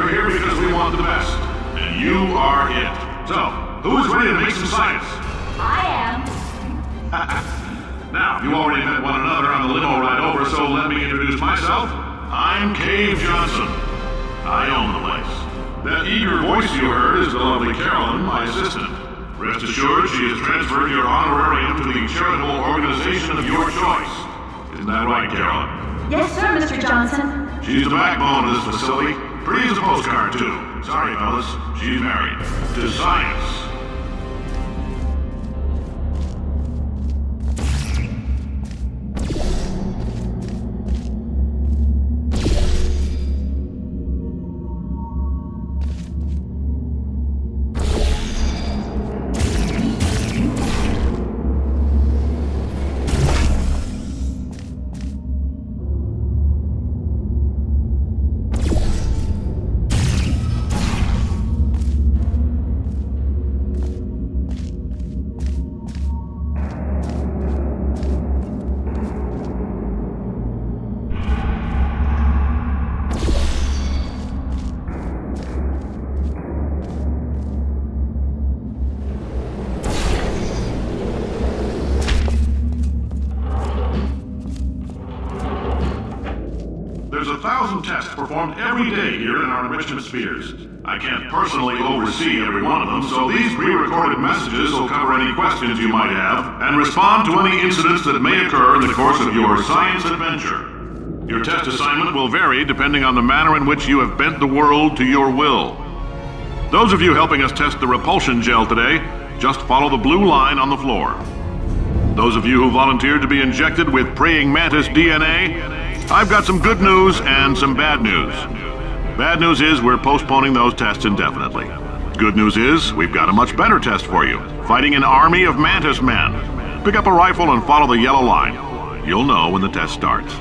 We're here because we want the best, and you are it. So, who is ready to make some science? I am. Now, you already met one another on the limo ride over, so let me introduce myself. I'm Cave Johnson. I own the place. That eager voice you heard is the lovely Carolyn, my assistant. Rest assured, she has transferred your honorarium to the charitable organization of your choice. Isn't that right, Carolyn? Yes, sir, Mr. Johnson. She's the backbone of this facility. Pretty as a postcard, too. Sorry, fellas. She's married. To science. There's 1,000 tests performed every day here in our enrichment spheres. I can't personally oversee every one of them, so these pre-recorded messages will cover any questions you might have and respond to any incidents that may occur in the course of your science adventure. Your test assignment will vary depending on the manner in which you have bent the world to your will. Those of you helping us test the repulsion gel today, just follow the blue line on the floor. Those of you who volunteered to be injected with praying mantis DNA, I've got some good news and some bad news. Bad news is we're postponing those tests indefinitely. Good news is we've got a much better test for you, fighting an army of mantis men. Pick up a rifle and follow the yellow line. You'll know when the test starts.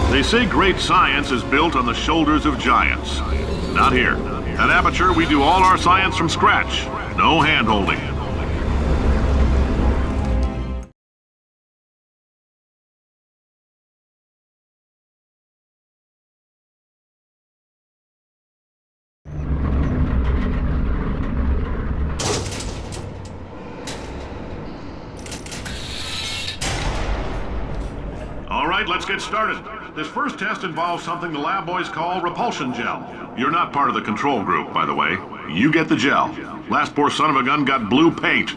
They say great science is built on the shoulders of giants. Not here. At Aperture, we do all our science from scratch. No hand-holding. right, let's get started. This first test involves something the lab boys call repulsion gel. You're not part of the control group, by the way. You get the gel. Last poor son of a gun got blue paint.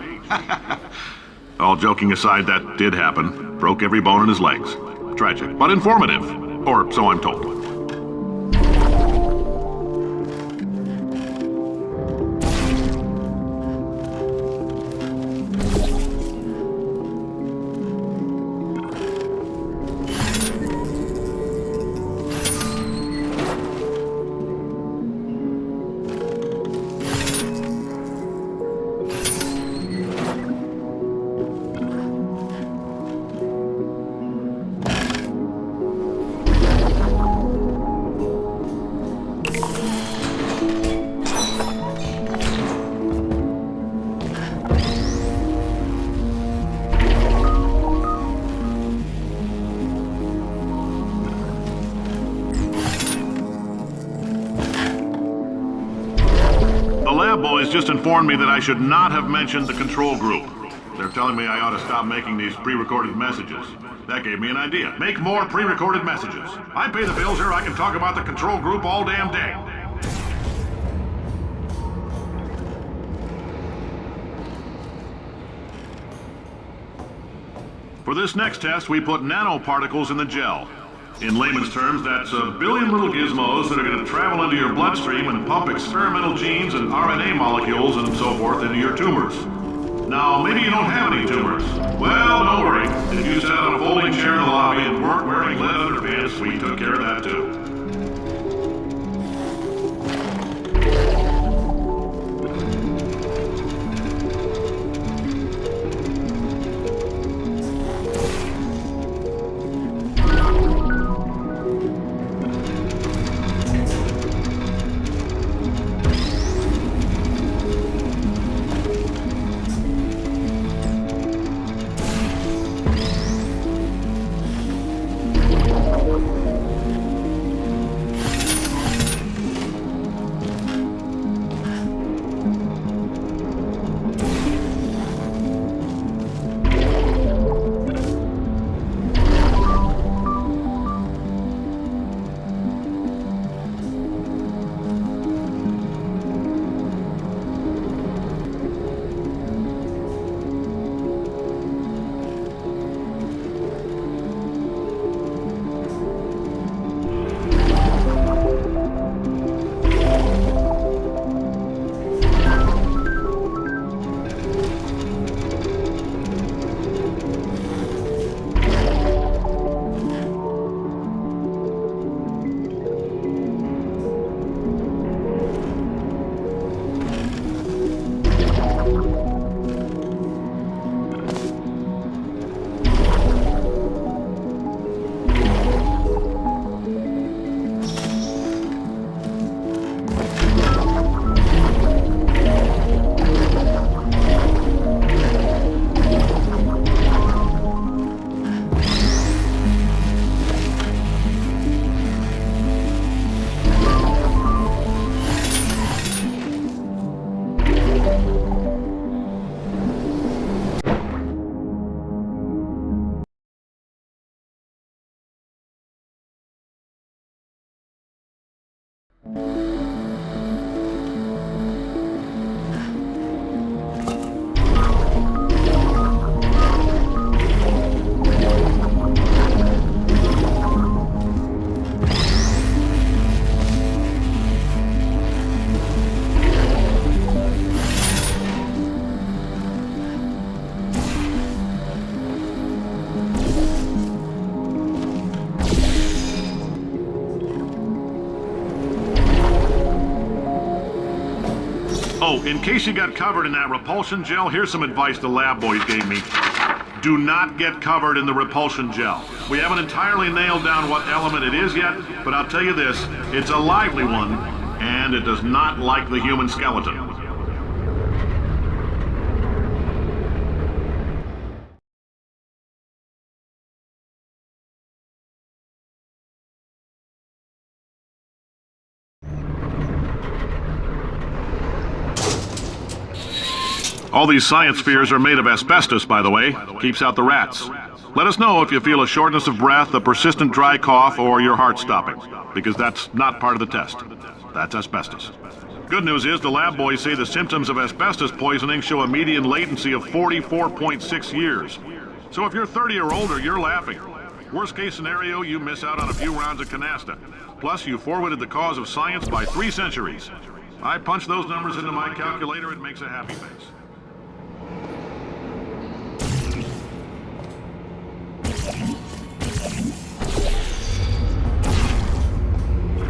All joking aside, that did happen. Broke every bone in his legs. Tragic, but informative. Or so I'm told. The lab boys just informed me that I should not have mentioned the control group. They're telling me I ought to stop making these pre-recorded messages. That gave me an idea. Make more pre-recorded messages. I pay the bills here, I can talk about the control group all damn day. For this next test, we put nanoparticles in the gel. In layman's terms, that's a billion little gizmos that are going to travel into your bloodstream and pump experimental genes and RNA molecules and so forth into your tumors. Now, maybe you don't have any tumors. Well, don't worry. If you sat on a folding chair in the lobby and weren't wearing lead underpants, we took care of that too. Oh, in case you got covered in that repulsion gel, here's some advice the lab boys gave me. Do not get covered in the repulsion gel. We haven't entirely nailed down what element it is yet, but I'll tell you this, it's a lively one, and it does not like the human skeleton. All these science spheres are made of asbestos, by the way. Keeps out the rats. Let us know if you feel a shortness of breath, a persistent dry cough, or your heart stopping, because that's not part of the test. That's asbestos. Good news is the lab boys say the symptoms of asbestos poisoning show a median latency of 44.6 years. So if you're 30 or older, you're laughing. Worst case scenario, you miss out on a few rounds of canasta. Plus, you forwarded the cause of science by 3 centuries. I punch those numbers into my calculator, it makes a happy face.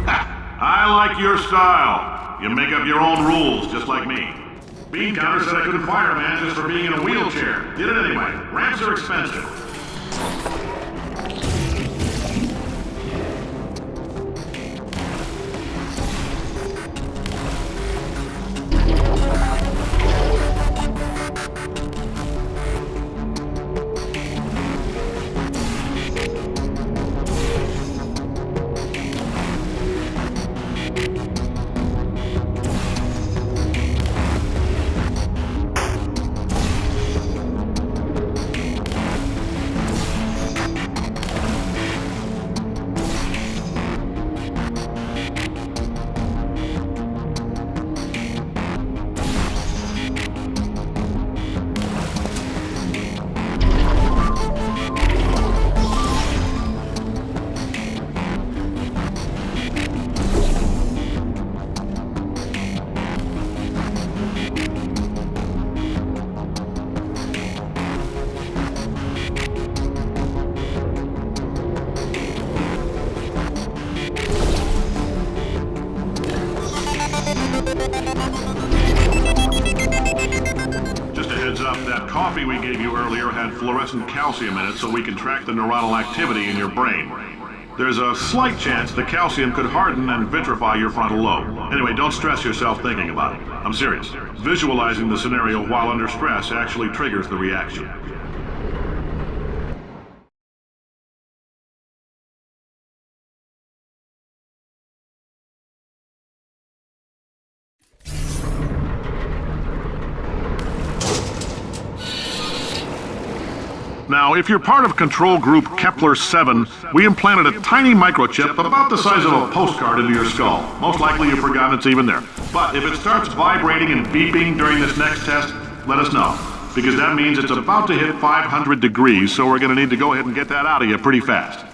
Ha! I like your style. You make up your own rules, just like me. Bean Counter said I couldn't fire a man just for being in a wheelchair. Did it anyway. Ramps are expensive. That coffee we gave you earlier had fluorescent calcium in it so we can track the neuronal activity in your brain. There's a slight chance the calcium could harden and vitrify your frontal lobe. Anyway, don't stress yourself thinking about it. I'm serious. Visualizing the scenario while under stress actually triggers the reaction. Now, if you're part of control group Kepler-7, we implanted a tiny microchip about the size of a postcard into your skull. Most likely you've forgotten it's even there. But if it starts vibrating and beeping during this next test, let us know. Because that means it's about to hit 500 degrees, so we're going to need to go ahead and get that out of you pretty fast.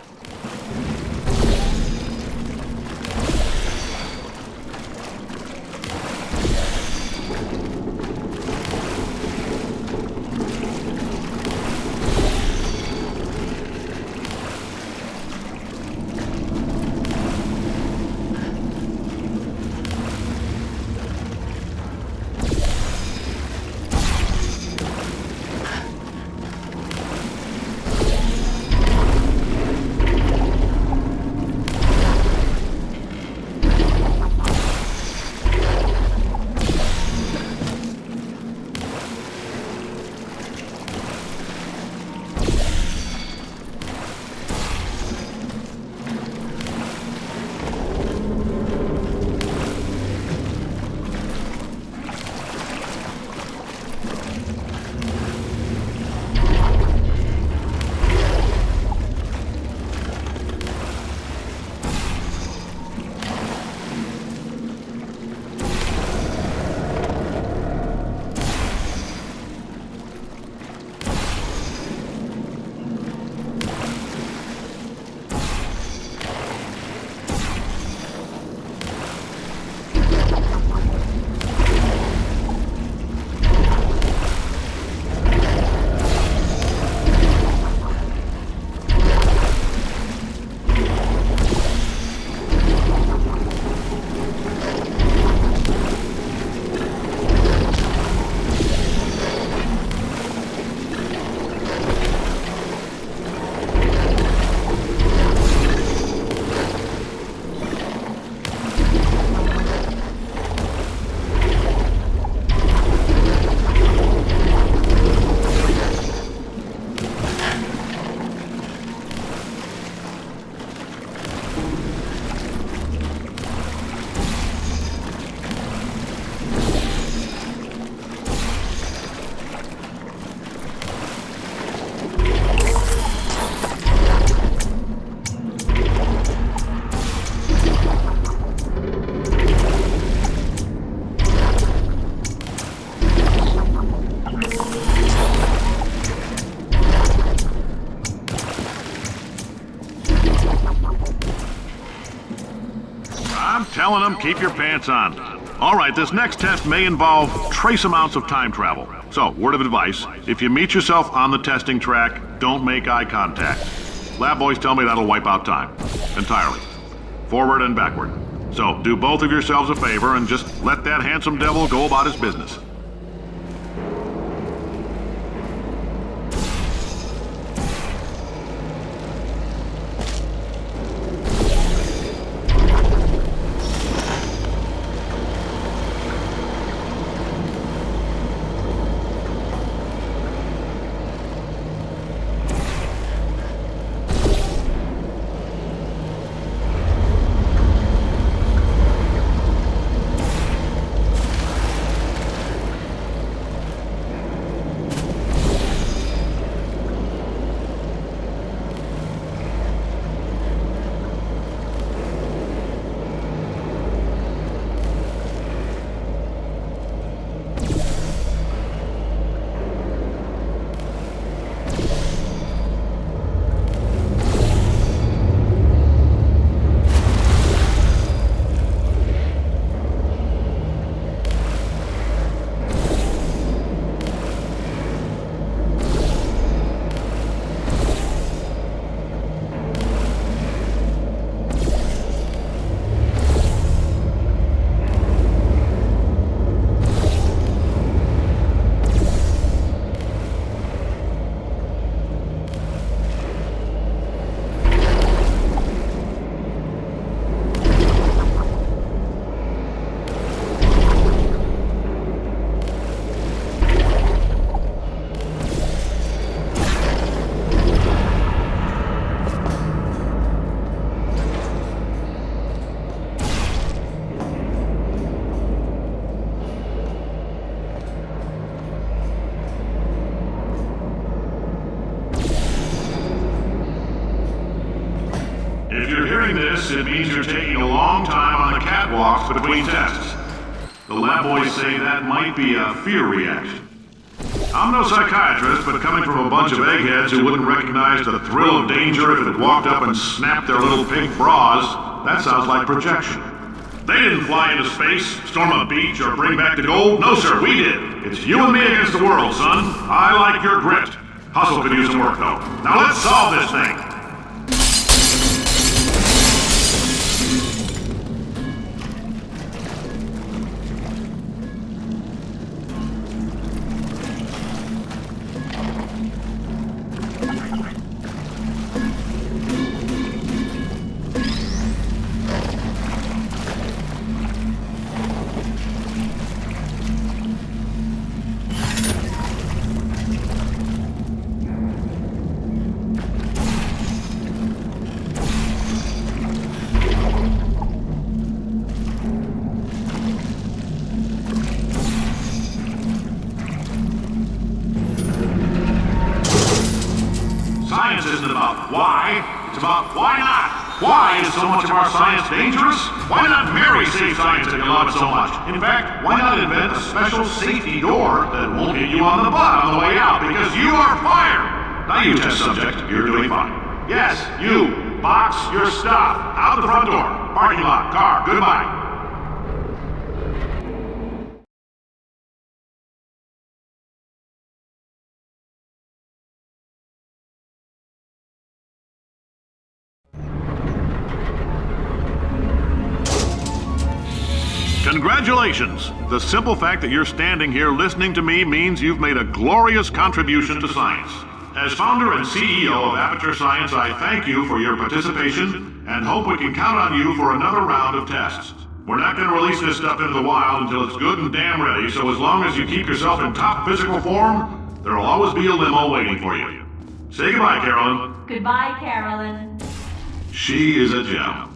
telling them, keep your pants on. All right, this next test may involve trace amounts of time travel. So, word of advice, if you meet yourself on the testing track, don't make eye contact. Lab boys tell me that'll wipe out time. Entirely. Forward and backward. So, do both of yourselves a favor and just let that handsome devil go about his business. If you're hearing this, it means you're taking a long time on the catwalks between tests. The lab boys say that might be a fear reaction. I'm no psychiatrist, but coming from a bunch of eggheads who wouldn't recognize the thrill of danger if it walked up and snapped their little pink bras, that sounds like projection. They didn't fly into space, storm a beach, or bring back the gold. No, sir, we did. It's you and me against the world, son. I like your grit. Hustle could use some work, though. Now let's solve this thing. Science isn't about why, it's about why not. Why is so much of our science dangerous? Why not marry safe science if you love it so much? In fact, why not invent a special safety door that won't hit you on the butt on the way out because you are fired? Now you test subject, you're doing fine. Yes, you, box your stuff, out the front door, parking lot, car, goodbye. Congratulations! The simple fact that you're standing here listening to me means you've made a glorious contribution to science. As founder and CEO of Aperture Science, I thank you for your participation and hope we can count on you for another round of tests. We're not going to release this stuff into the wild until it's good and damn ready, so as long as you keep yourself in top physical form, there'll always be a limo waiting for you. Say goodbye, Carolyn. Goodbye, Carolyn. She is a gem.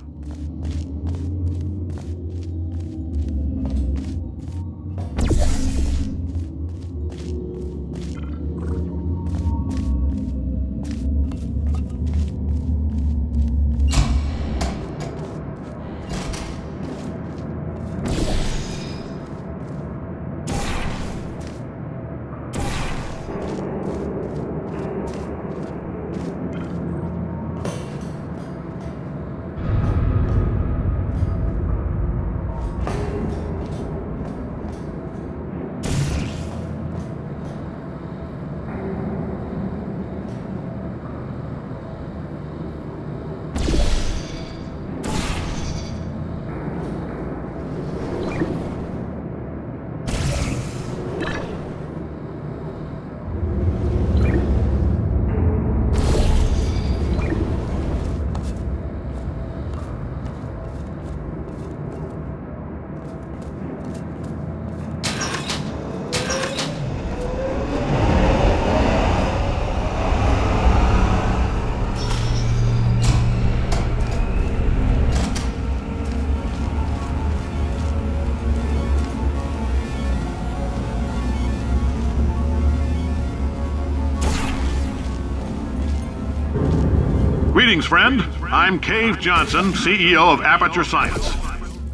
Greetings, friend. I'm Cave Johnson, CEO of Aperture Science.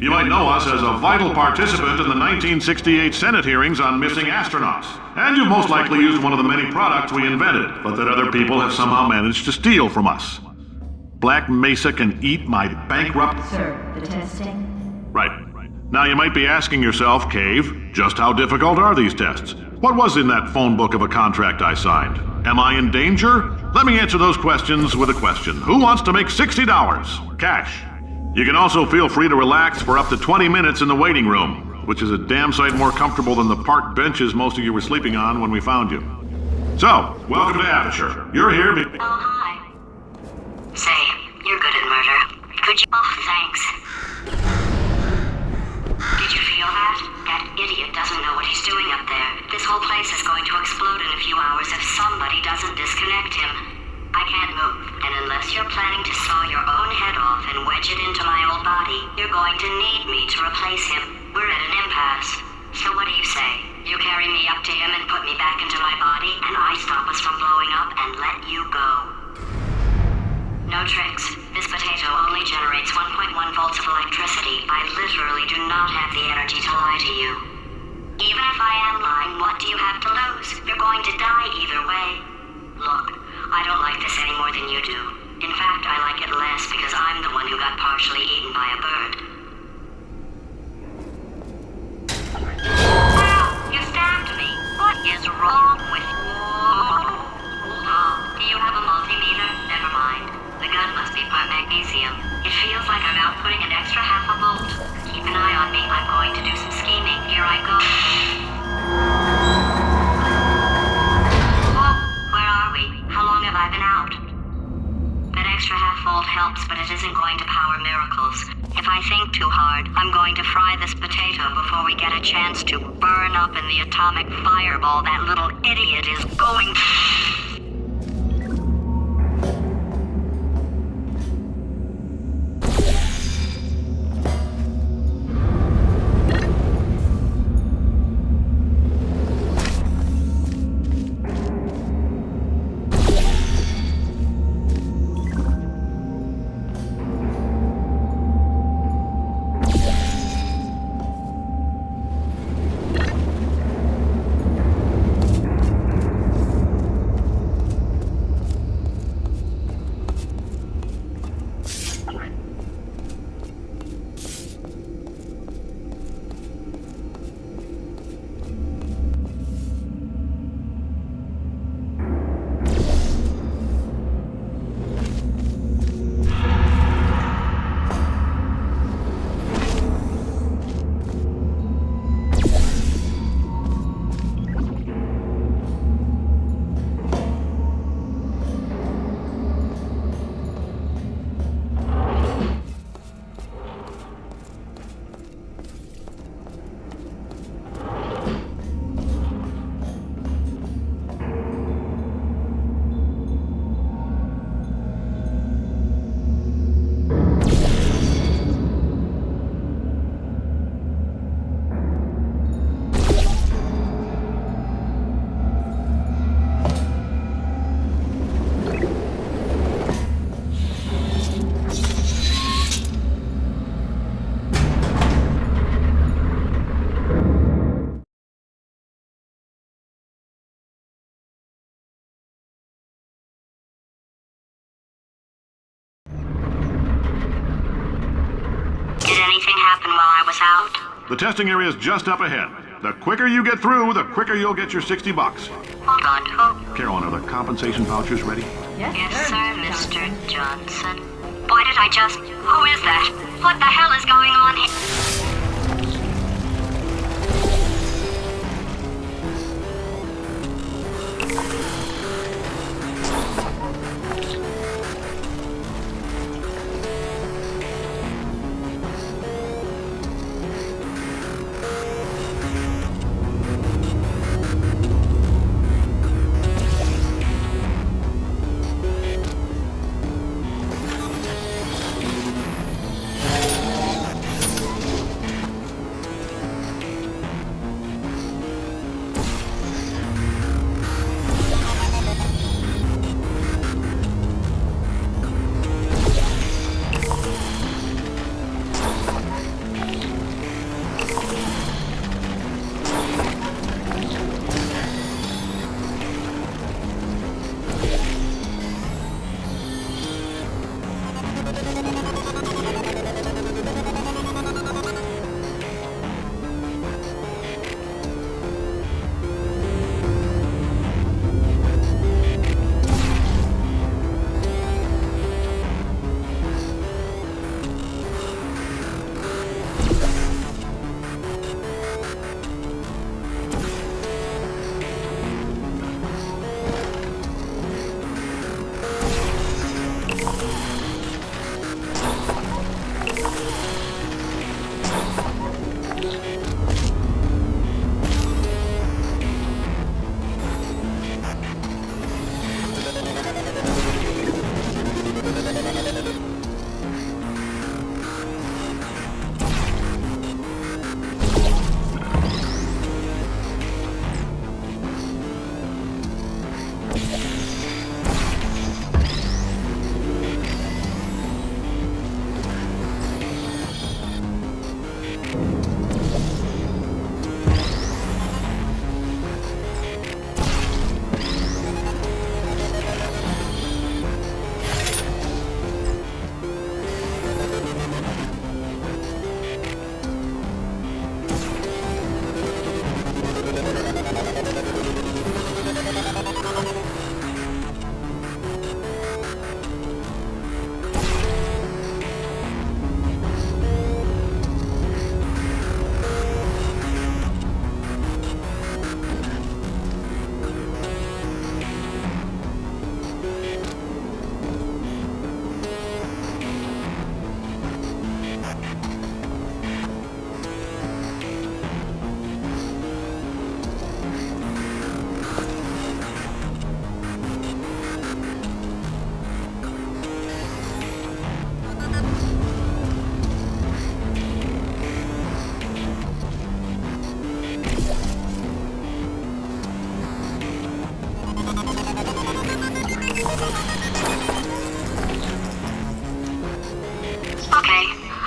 You might know us as a vital participant in the 1968 Senate hearings on missing astronauts. And you most likely used one of the many products we invented, but that other people have somehow managed to steal from us. Black Mesa can eat my bankrupt... Sir, the testing? Right. Now you might be asking yourself, Cave, just how difficult are these tests? What was in that phone book of a contract I signed? Am I in danger? Let me answer those questions with a question. Who wants to make $60? Cash. You can also feel free to relax for up to 20 minutes in the waiting room, which is a damn sight more comfortable than the park benches most of you were sleeping on when we found you. So, welcome to Aperture. You're here Oh, hi. Say, you're good at murder. Could you... Oh, thanks. Did you feel that? That idiot doesn't know what he's doing up there. This whole place is going to explode in a few hours if somebody doesn't disconnect him. I can't move, and unless you're planning to saw your own head off and wedge it into my old body, you're going to need me to replace him. We're at an impasse. So what do you say? You carry me up to him and put me back into my body, and I stop us from blowing up and let you go. No tricks. This potato only generates 1.1 volts of electricity. I literally do not have the energy to lie to you. Even if I am lying, what do you have to lose? You're going to die either way. Look, I don't like this any more than you do. In fact, I like it less because I'm the one who got partially eaten by a bird. Wow, you stabbed me. What is wrong with you? Oh, do you have a multimeter? Never mind. The gun must be part magnesium. It feels like I'm outputting an extra half a volt. Keep an eye on me. I'm going to do some scheming. Here I go. Whoa, where are we? How long have I been out? That extra half volt helps, but it isn't going to power miracles. If I think too hard, I'm going to fry this potato before we get a chance to burn up in the atomic fireball that little idiot is going to... The testing area is just up ahead. The quicker you get through, the quicker you'll get your $60. Hold on, who? Carolyn, are the compensation vouchers ready? Yes, sir, Mr. Johnson. Why did I just... Who is that? What the hell is going on here?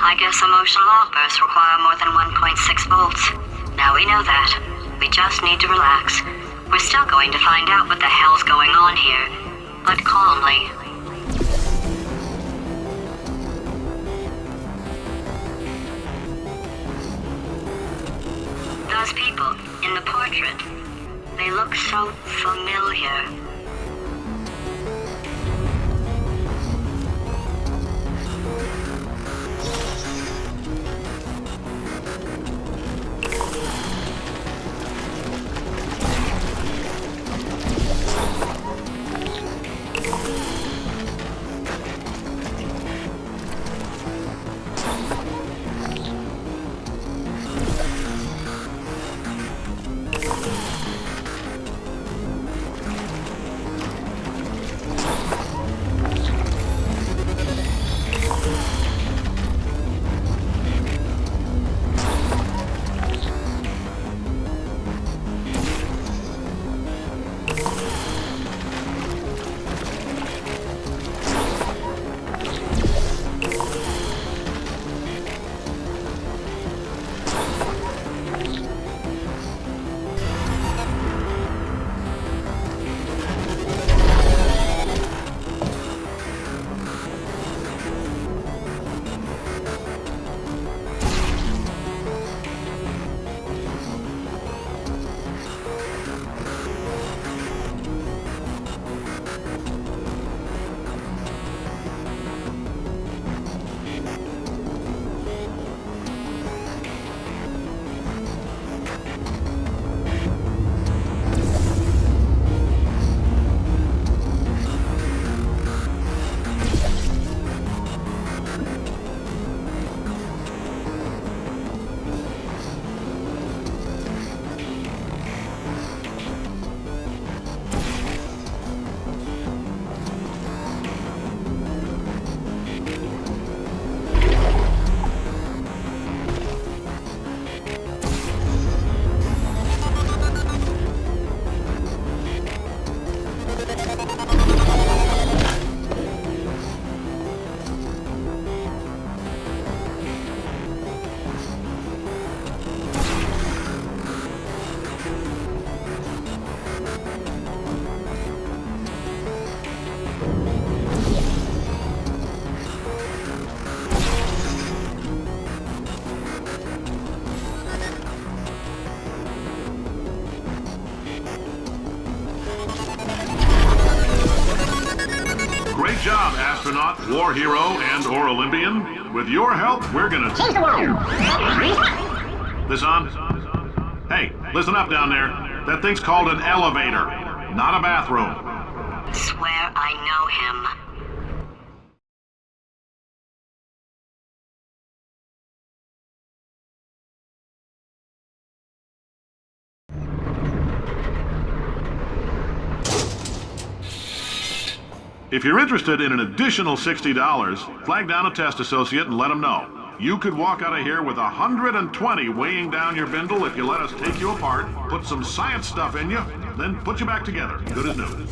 I guess emotional outbursts require more than 1.6 volts. Now we know that. We just need to relax. We're still going to find out what the hell's going on here, but calmly. Those people in the portrait, they look so familiar. astronaut, war hero, and/or Olympian? With your help, we're gonna change the world. This on? Hey, listen up down there. That thing's called an elevator, not a bathroom. Swear I know him. If you're interested in an additional $60, flag down a test associate and let them know. You could walk out of here with 120 weighing down your bindle if you let us take you apart, put some science stuff in you, then put you back together. Good as new.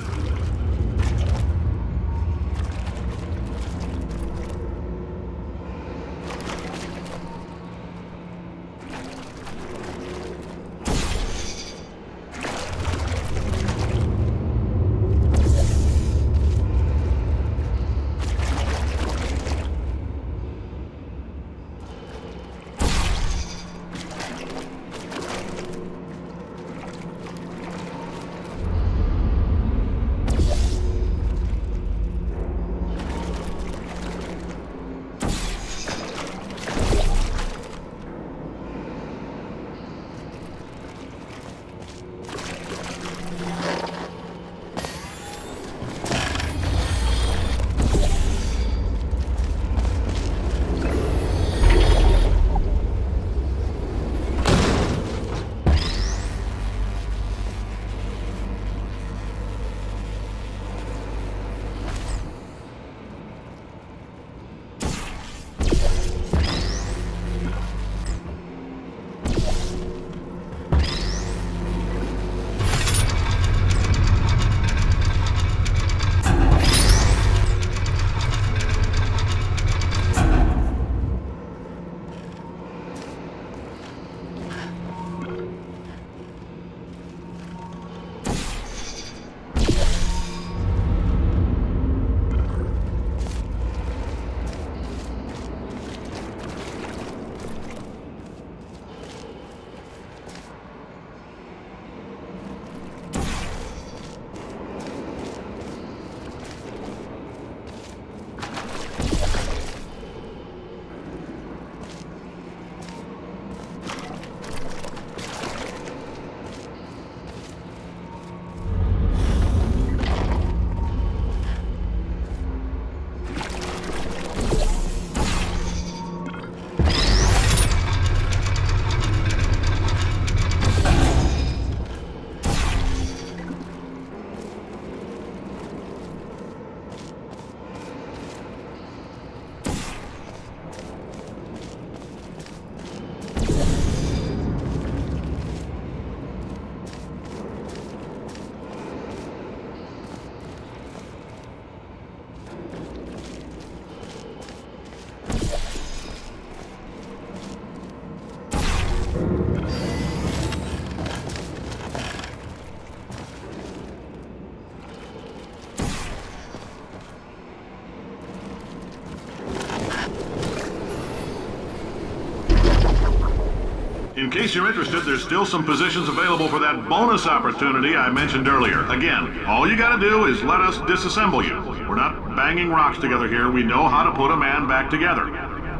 In case you're interested, there's still some positions available for that bonus opportunity I mentioned earlier. Again, all you gotta do is let us disassemble you. We're not banging rocks together here. We know how to put a man back together.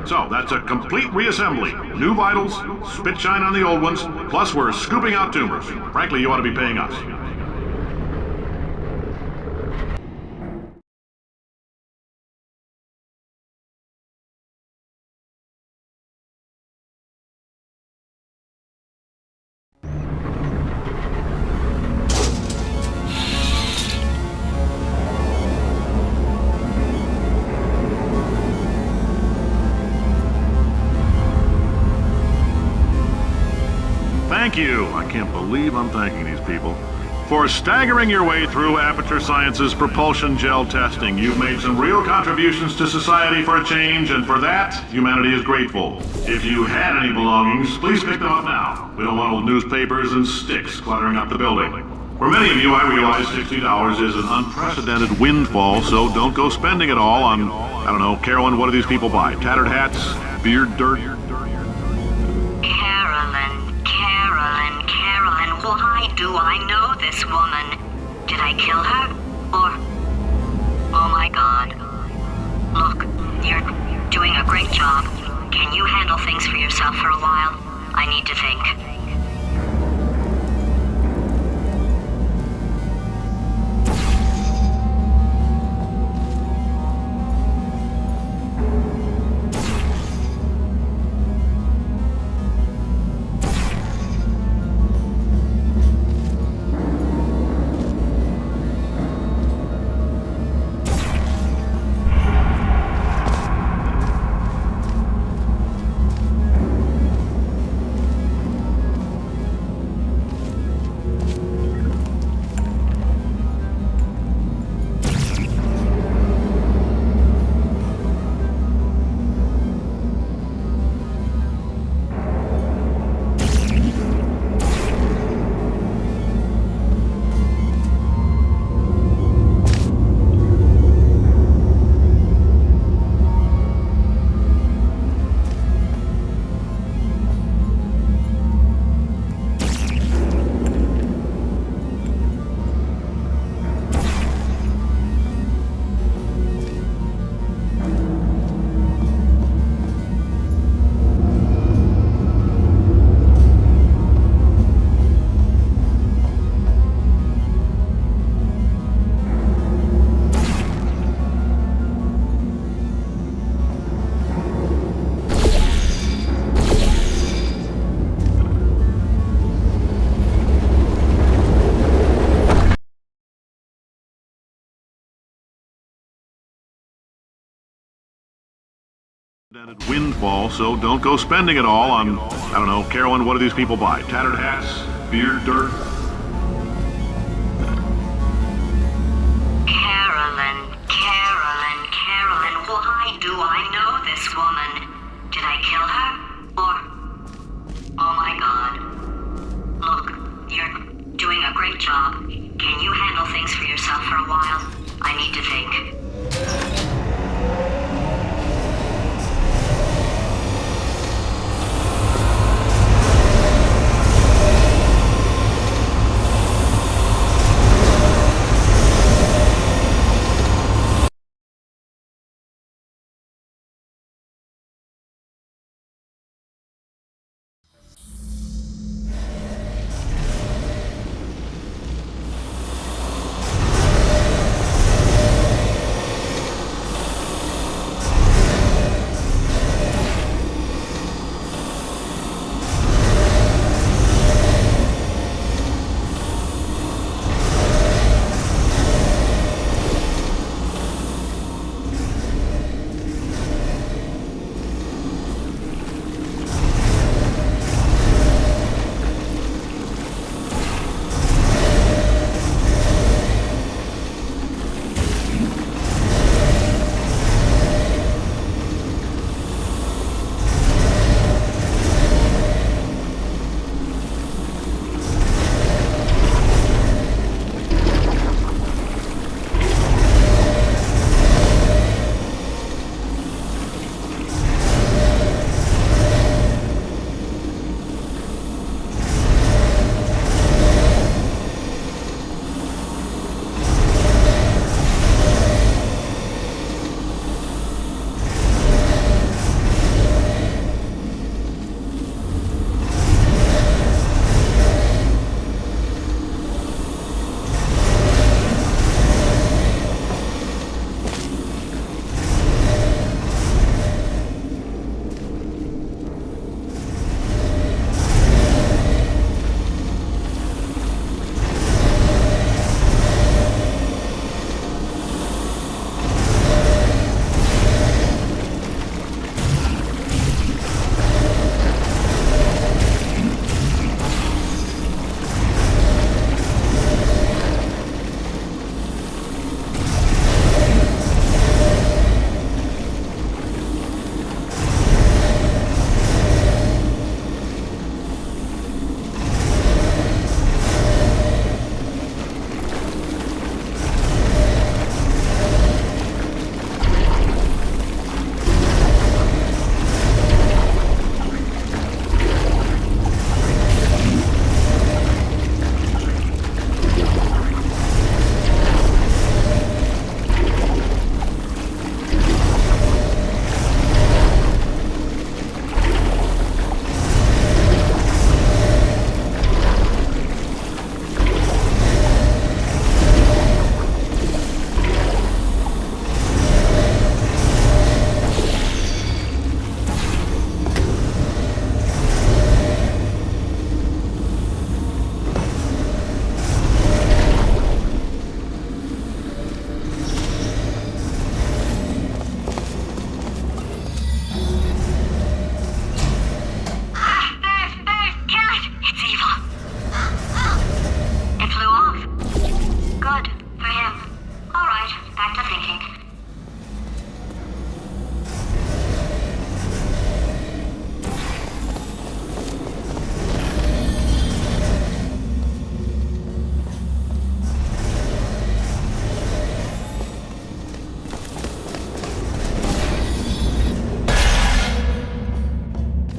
So, that's a complete reassembly. New vitals, spit shine on the old ones, plus we're scooping out tumors. Frankly, you ought to be paying us. Thank you. I can't believe I'm thanking these people. For staggering your way through Aperture Science's propulsion gel testing, you've made some real contributions to society for a change, and for that, humanity is grateful. If you had any belongings, please pick them up now. We don't want old newspapers and sticks cluttering up the building. For many of you, I realize $60 is an unprecedented windfall, so don't go spending it all on, I don't know, Carolyn, what do these people buy? Tattered hats? Beard dirt? Carolyn, why do I know this woman? Did I kill her? Or... Oh my God. great job. Can you handle things for yourself for a while? I need to think. Windfall, so don't go spending it all on, I don't know, Carolyn, what do these people buy? Tattered hats? Beer? Dirt? Carolyn, why do I know this woman? Did I kill her? Or... Oh my god. Look, you're doing a great job. Can you handle things for yourself for a while? I need to think.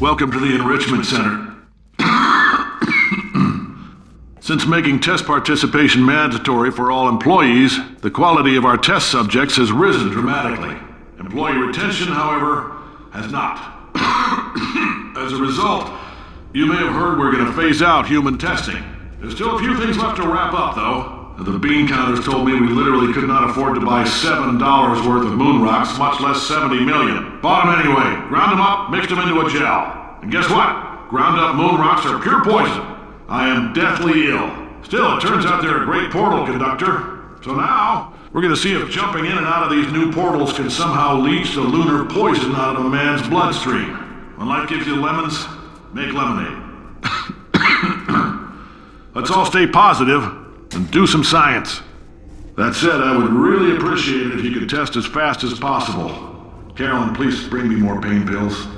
Welcome to the Enrichment Center. Since making test participation mandatory for all employees, the quality of our test subjects has risen dramatically. Employee retention, however, has not. As a result, you may have heard we're going to phase out human testing. There's still a few things left to wrap up, though. The bean counters told me we literally could not afford to buy $7 worth of moon rocks, much less 70 million. Bought them anyway, ground them up, mixed them into a gel. And guess what? Ground up moon rocks are pure poison. I am deathly ill. Still, it turns out they're a great portal conductor. So now, we're going to see if jumping in and out of these new portals can somehow leach the lunar poison out of a man's bloodstream. When life gives you lemons, make lemonade. Let's all stay positive and do some science. That said, I would really appreciate it if you could test as fast as possible. Carolyn, please bring me more pain pills.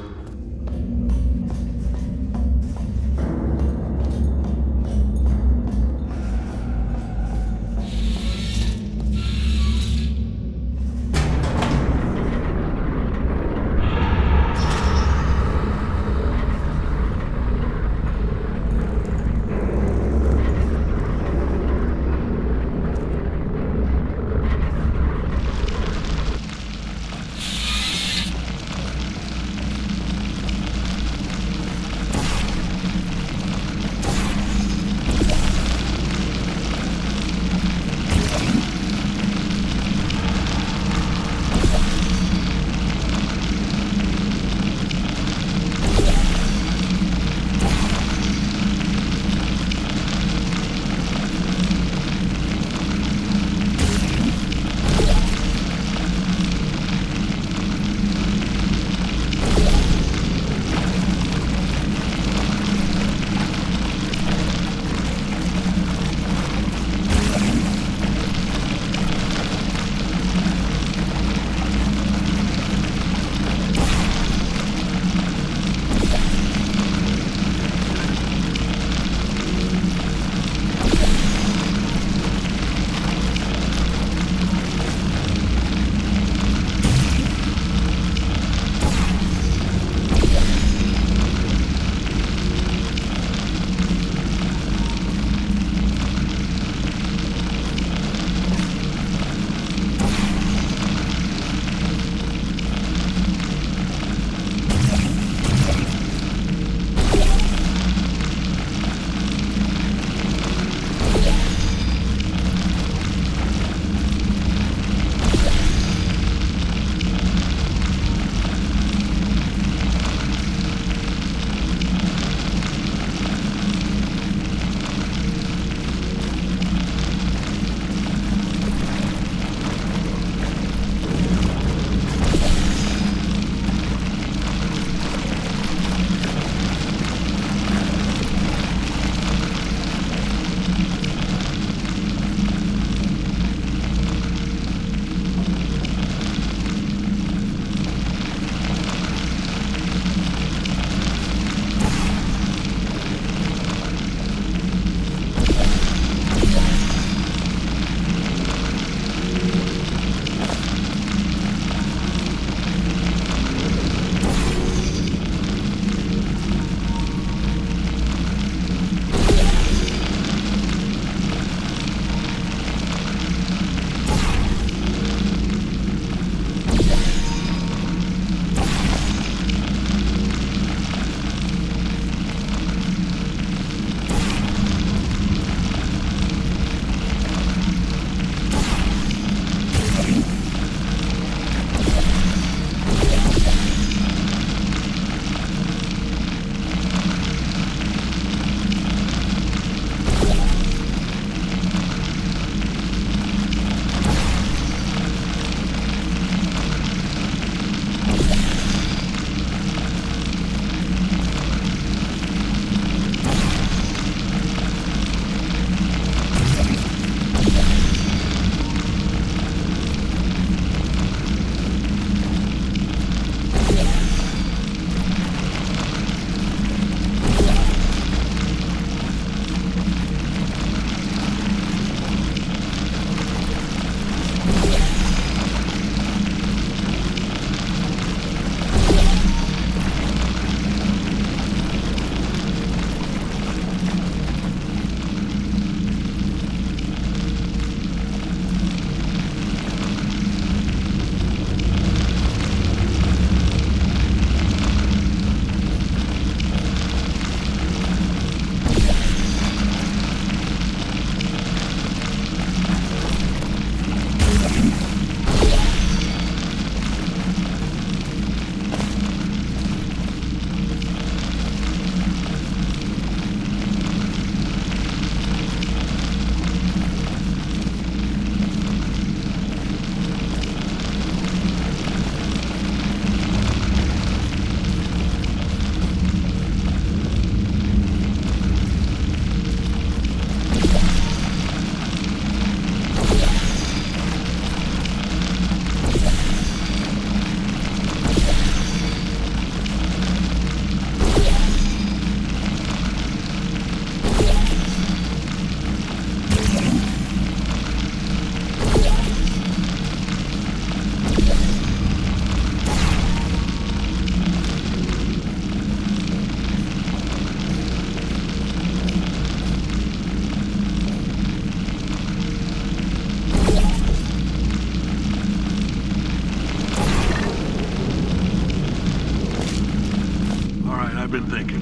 been thinking.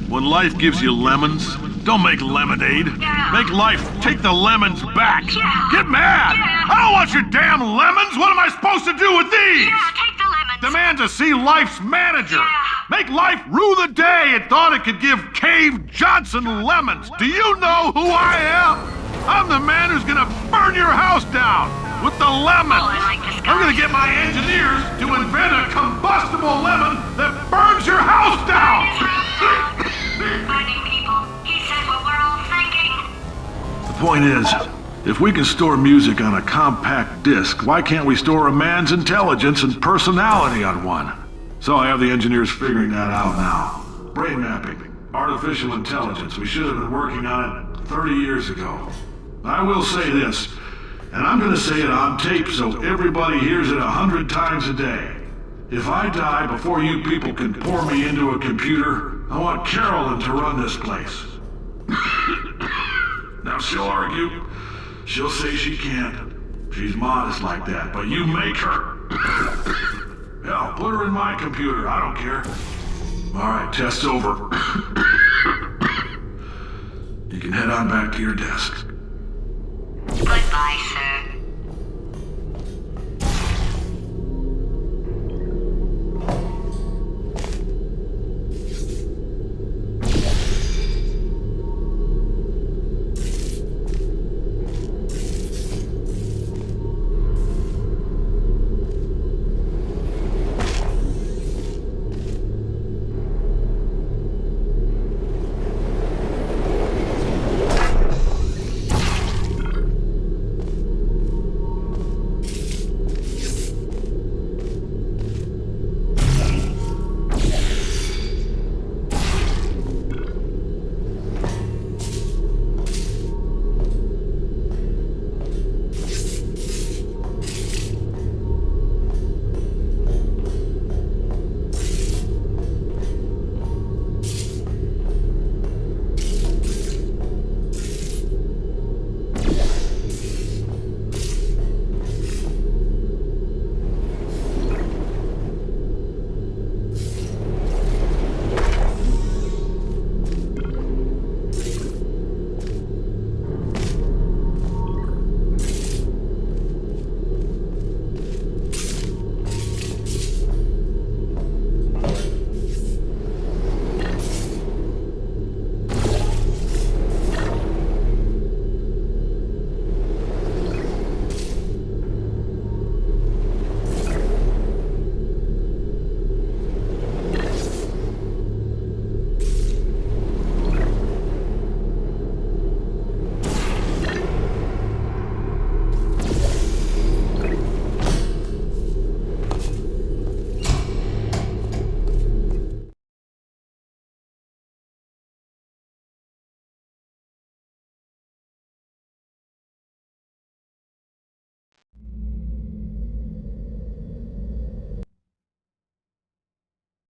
When life gives you lemons, don't make lemonade. Yeah. Make life take the lemons back. Yeah. Get mad! Yeah. I don't want your damn lemons! What am I supposed to do with these? Yeah, take the lemons. Demand to see life's manager. Yeah. Make life rue the day it thought it could give Cave Johnson lemons. Do you know who I am? I'm the man who's gonna burn your house down with the lemons. Oh, I like this guy. I'm gonna get my engineers to invent a combustible lemon that burns your house down. Finding people. He said what we're all thinking. The point is, if we can store music on a compact disc, why can't we store a man's intelligence and personality on one? So I have the engineers figuring that out now. Brain mapping, artificial intelligence. We should have been working on it 30 years ago. I will say this, and I'm gonna say it on tape so everybody hears it 100 times a day. If I die before you people can pour me into a computer, I want Carolyn to run this place. Now she'll argue. She'll say she can't. She's modest like that, but you make her. Hell, put her in my computer. I don't care. All right, test's over. You can head on back to your desk. Goodbye,